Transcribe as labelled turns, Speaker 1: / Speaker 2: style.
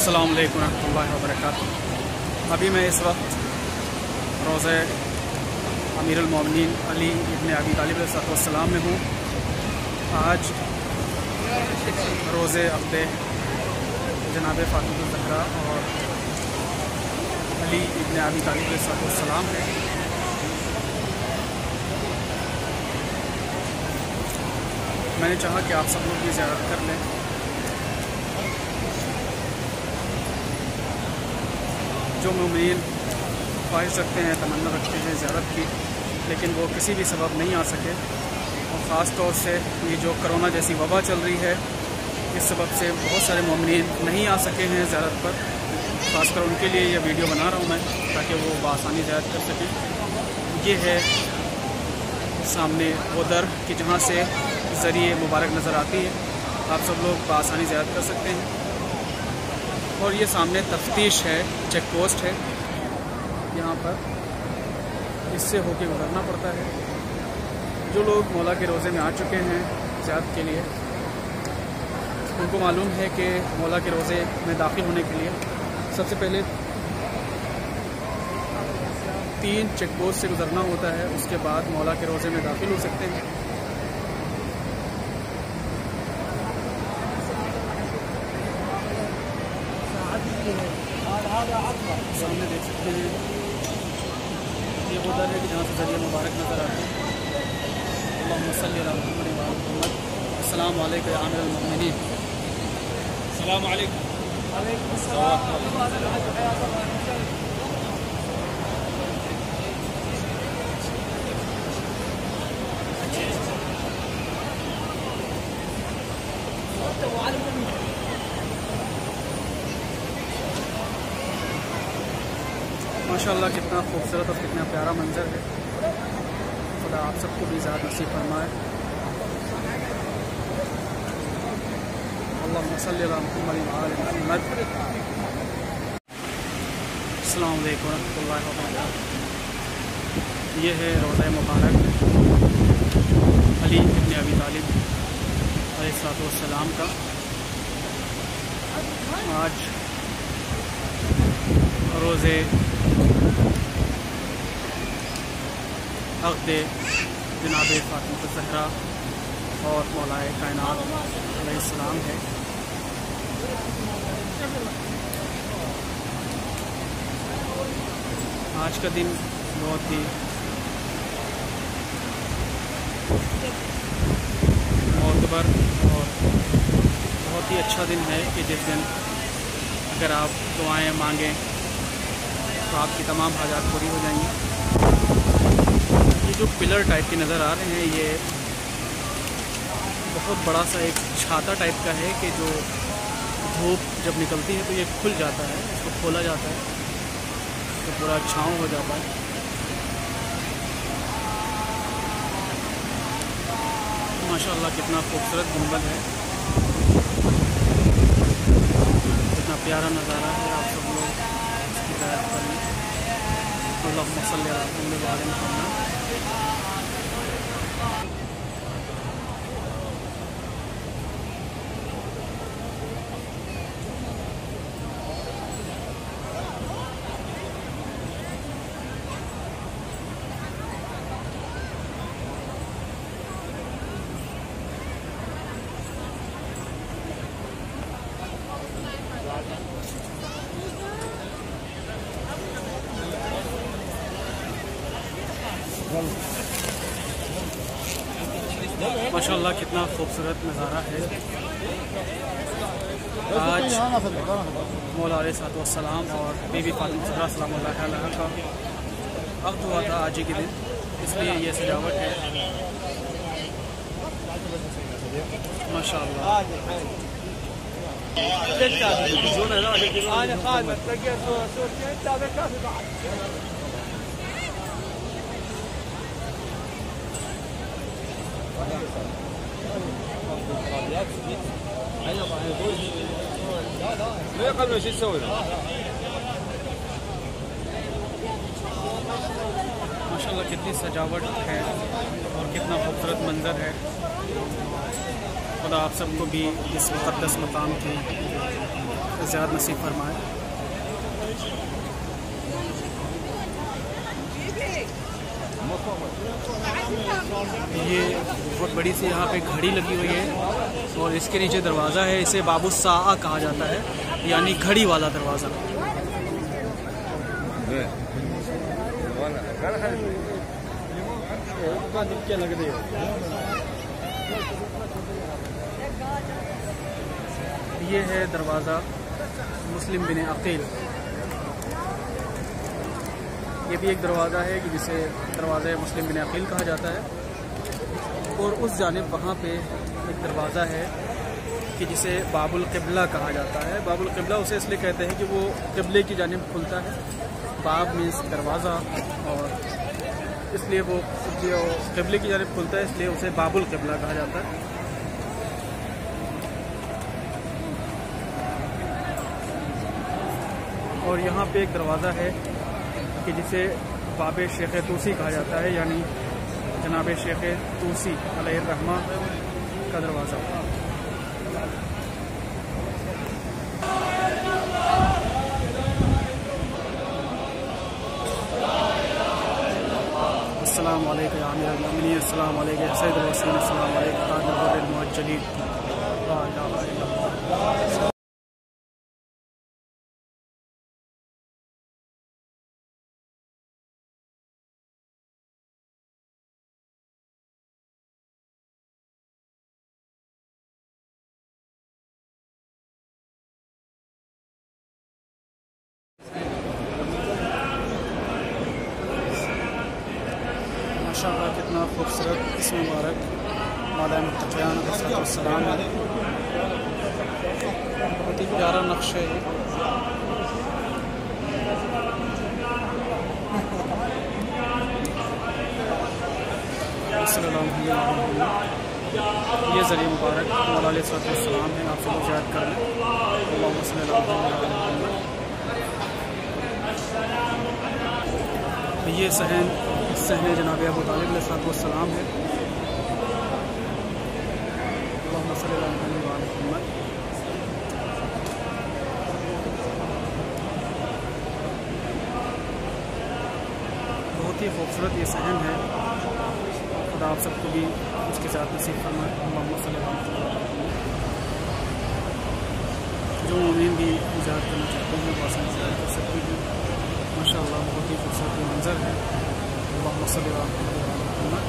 Speaker 1: अस्सलाम वालेकुम रहमतुल्लाहि व बरकातुहू। अभी मैं इस वक्त रोज़े अमीरुल मोमिनीन अली इब्न अबी तालिब अलैहिस्सलाम में हूँ। आज रोज़े अक़द जनाब फ़ातिमा ज़हरा और अली इब्न अबी तालिब अलैहिस्सलाम है। मैंने चाहा कि आप सब लोग भी ज़ियारत कर लें। जो मुमिन ख्वाहिश रखते हैं, तमन्ना रखते हैं ज़ियारत की, लेकिन वो किसी भी सबब नहीं आ सके, और ख़ास तौर से ये जो कोरोना जैसी वबा चल रही है, इस सबब से बहुत सारे मुमिन नहीं आ सके हैं ज़ियारत पर। ख़ासकर उनके लिए ये वीडियो बना रहा हूँ मैं, ताकि वो बआसानी ज़ियारत कर सकें। ये है सामने वो दर कि जहाँ से ज़रिए मुबारक नज़र आती है, आप सब लोग बआसानी ज़ियारत कर सकते हैं। और ये सामने तफ्तीश है, चेक पोस्ट है, यहाँ पर इससे होके गुजरना पड़ता है। जो लोग मौला के रोज़े में आ चुके हैं ज़ियारत के लिए, उनको मालूम है कि मौला के रोज़े में दाखिल होने के लिए सबसे पहले 3 चेक पोस्ट से गुजरना होता है। उसके बाद मौला के रोज़े में दाखिल हो सकते हैं। सामने देख सकते हैं ये वो दर है कि जहाँ से ज़रिए मुबारक नज़र आते हैं। अल्लाहुम्मा सल्ली अला मुहम्मद व आले मुहम्मद। अस्सलामु अलैकुम या आमिरुल मोमिनीन। अस्सलामु अलैकुम। वालेकुम अस्सलाम। माशाअल्लाह कितना खूबसूरत और कितना प्यारा मंजर है। खुदा आप सबको भी ज़्यादा नसीब फरमाए। अल्लाहुम्मा सल्ली अला मुहम्मद व आले मुहम्मद। अस्सलामु अलैकुम रहमतुल्लाहि व बरकातुहू। ये है रोज़ा मुबारक अली इब्न अबी तालिब अलैहिस्सलाम का। आज रोज़े अक़द जनाब फ़ातिमा ज़हरा और मौलाए कायनात अलैहिस्सलाम है। आज का दिन बहुत ही मोतबर और बहुत ही अच्छा दिन है कि जिस दिन अगर आप दुआएं मांगें तो आपकी तमाम हाजात पूरी हो जाएंगी। ये जो पिलर टाइप के नज़र आ रहे हैं, ये बहुत बड़ा सा एक छाता टाइप का है कि जो धूप जब निकलती है तो ये खुल जाता है, इसको खोला जाता है तो पूरा छाँव हो जाता है। माशाअल्लाह कितना खूबसूरत गुंबद है, कितना प्यारा नज़ारा है। आप सब लोग इसकी ज़ियारत करें। अल्लाहुम्मा सल्ली अला मुहम्मद व आले मुहम्मद। माशाअल्लाह कितना खूबसूरत नज़ारा है। आज मौला अलैहिस्सलाम और बीबी फ़ातिमा ज़हरा सलामुल्लाह अलैहा का अक़द हुआ था आज ही के दिन, इसलिए ये सजावट है। माशाअल्लाह माशाअल्लाह कितनी सजावट है और कितना खूबसूरत मंजर है। खुदा आप सबको भी इस मुक़द्दस मकाम की ज़्यादा नसीब फरमाए। ये बहुत बड़ी सी यहाँ पे घड़ी लगी हुई है और इसके नीचे दरवाज़ा है। इसे बाबू साआ कहा जाता है, यानी घड़ी वाला दरवाज़ा। ये है दरवाज़ा मुस्लिम बिन अकील। ये भी एक दरवाज़ा है कि जिसे दरवाज़ा मुस्लिम बिन अकील कहा जाता है। और उस जानिब वहाँ पे एक दरवाज़ा है कि जिसे बाबुल क़िबला कहा जाता है। बाबुल क़िबला उसे इसलिए कहते हैं कि वो क़िबले की जानिब खुलता है। बाब मीन्स दरवाज़ा, और इसलिए वो जो क़िबले की जानिब खुलता है इसलिए उसे बाबुल क़िबला कहा जाता है। और यहाँ पे एक दरवाज़ा है कि जिसे बाब शेख तूसी कहा जाता है, यानी जनाब शेख तूसी अलैहिर्रहमा का दरवाज़ा। अस्सलामु अलैकुम या अमीरुल मोमिनीन, अस्सलामु अलैकुम या सय्यदुल वसीन, अस्सलामु अलैकुम ताजुल मुअज्जलीन। ला इलाहा इल्लल्लाह। माशाअल्लाह कितना खूबसूरत इस मुबारक मादा मुत्तक़ियान अलैहिस्सलाम है। बहुत ही प्यारा नक्शा है। ये ज़रिए मुबारक मौला अलैहिस्सलाम है, आप सब याद कर लें। ये सहने जनाब अबू तालिब अलैहिस्सलाम है। बहुत ही खूबसूरत ये सहन है। खुदा आप सबको भी उसके साथ नसीब फरमाए। जो उम्मीद भी इजाज़त करना चाहते हैं वो आसान से कर सकते हैं। माशाअल्लाह बहुत ही खूबसूरत मंजर है। अल्लाहुम्मा सल्लि अला मुहम्मद।